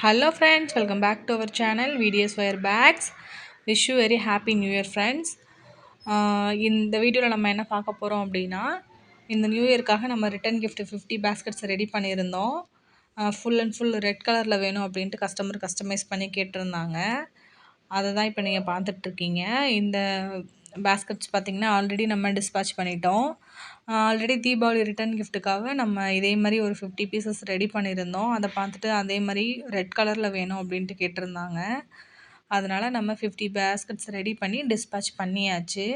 Hello friends, welcome back to our channel VDS Wire Bags. Wish you very happy new year friends. இந்த வீடியோவில் நம்ம என்ன பார்க்க போகிறோம் அப்படின்னா, இந்த நியூ இயர்க்காக நம்ம ரிட்டன் gift 50 பேஸ்கெட்ஸ் ரெடி பண்ணியிருந்தோம். ஃபுல் அண்ட் ஃபுல் ரெட் கலரில் வேணும் அப்படின்ட்டு கஸ்டமர் கஸ்டமைஸ் பண்ணி கேட்டிருந்தாங்க. அதை தான் இப்போ நீங்கள் பார்த்துட்ருக்கீங்க. இந்த பேஸ்கெட்ஸ் பார்த்திங்கன்னா ஆல்ரெடி நம்ம டிஸ்பேட்ச் பண்ணிட்டோம். ஆல்ரெடி தீபாவளி ரிட்டன் கிஃப்ட்டுக்காக நம்ம இதே மாதிரி ஒரு 50 பீசஸ் ரெடி பண்ணியிருந்தோம். அதை பார்த்துட்டு அதே மாதிரி ரெட் கலரில் வேணும் அப்படின்ட்டு கேட்டிருந்தாங்க. அதனால் நம்ம 50 பேஸ்கெட்ஸ் ரெடி பண்ணி டிஸ்பேட்ச் பண்ணியாச்சு.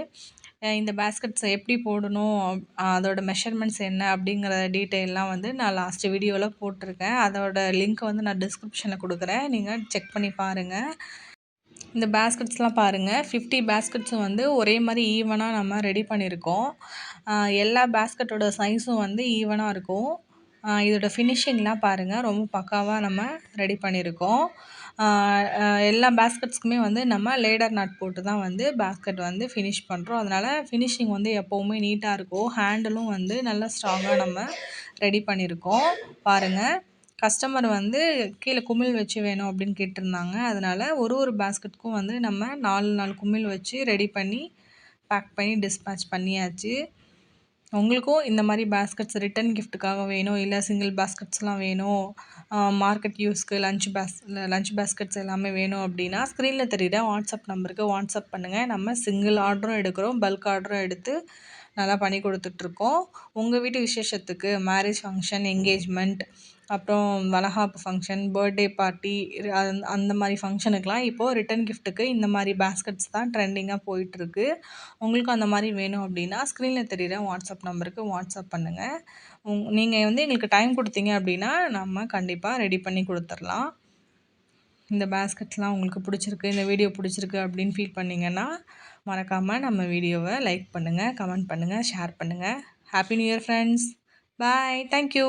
இந்த பேஸ்கெட்ஸை எப்படி போடணும், அதோட மெஷர்மெண்ட்ஸ் என்ன அப்படிங்கிற டீட்டெயிலெலாம் வந்து நான் லாஸ்ட்டு வீடியோவில் போட்டிருக்கேன். அதோட லிங்க் வந்து நான் டிஸ்கிரிப்ஷனில் கொடுக்குறேன், நீங்கள் செக் பண்ணி பாருங்கள். இந்த பேஸ்கெட்ஸ்லாம் பாருங்கள், 50 பேஸ்கெட்ஸும் வந்து ஒரே மாதிரி ஈவனாக நம்ம ரெடி பண்ணியிருக்கோம். எல்லா பேஸ்கெட்டோட சைஸும் வந்து ஈவனாக இருக்கும். இதோட ஃபினிஷிங்லாம் பாருங்கள், ரொம்ப பக்காவாக நம்ம ரெடி பண்ணியிருக்கோம். எல்லா பேஸ்கெட்ஸ்க்குமே வந்து நம்ம லேடர் நாட் போட்டு தான் வந்து பேஸ்கெட் வந்து ஃபினிஷ் பண்ணுறோம். அதனால் ஃபினிஷிங் வந்து எப்போவுமே நீட்டாக இருக்கும். ஹேண்டிலும் வந்து நல்லா ஸ்ட்ராங்காக நம்ம ரெடி பண்ணியிருக்கோம். பாருங்கள், கஸ்டமர் வந்து கீழே குமிழ் வச்சு வேணும் அப்படின்னு கேட்டிருந்தாங்க. அதனால் ஒரு பேஸ்கெட்டுக்கும் வந்து நம்ம 4 குமிழ் வச்சு ரெடி பண்ணி பேக் பண்ணி டிஸ்பேட்ச் பண்ணியாச்சு. உங்களுக்கும் இந்த மாதிரி பேஸ்கெட்ஸ் ரிட்டன் கிஃப்ட்டுக்காக வேணும், இல்லை சிங்கிள் பேஸ்கெட்ஸ்லாம் வேணும், மார்க்கெட் யூஸ்க்கு லஞ்ச் பேஸ்கெட்ஸ் எல்லாமே வேணும் அப்படின்னா ஸ்க்ரீனில் தெரியுற வாட்ஸ்அப் நம்பருக்கு வாட்ஸ்அப் பண்ணுங்கள். நம்ம சிங்கிள் ஆர்டரும் எடுக்கிறோம், பல்க் ஆர்டரும் எடுத்து நல்லா பண்ணி கொடுத்துட்ருக்கோம். உங்கள் வீட்டு விசேஷத்துக்கு, மேரேஜ் ஃபங்க்ஷன், என்கேஜ்மெண்ட், அப்புறம் வளகாப்பு ஃபங்க்ஷன், பர்த்டே பார்ட்டி, அந்த மாதிரி ஃபங்க்ஷனுக்கெலாம் இப்போது ரிட்டன் கிஃப்ட்டுக்கு இந்த மாதிரி பேஸ்கெட்ஸ் தான் ட்ரெண்டிங்காக போயிட்டுருக்கு. உங்களுக்கும் அந்த மாதிரி வேணும் அப்படின்னா ஸ்க்ரீனில் தெரியுற வாட்ஸ்அப் நம்பருக்கு வாட்ஸ்அப் பண்ணுங்கள். நீங்கள் வந்து எங்களுக்கு டைம் கொடுத்தீங்க அப்படின்னா நம்ம கண்டிப்பாக ரெடி பண்ணி கொடுத்துர்லாம். இந்த பேஸ்கெட்ஸ்லாம் உங்களுக்கு பிடிச்சிருக்கு, இந்த வீடியோ பிடிச்சிருக்கு அப்படின்னு ஃபீல் பண்ணிங்கன்னா மறக்காமல் நம்ம வீடியோவை லைக் பண்ணுங்கள், கமெண்ட் பண்ணுங்கள், ஷேர் பண்ணுங்கள். Happy new year friends. Bye. Thank you.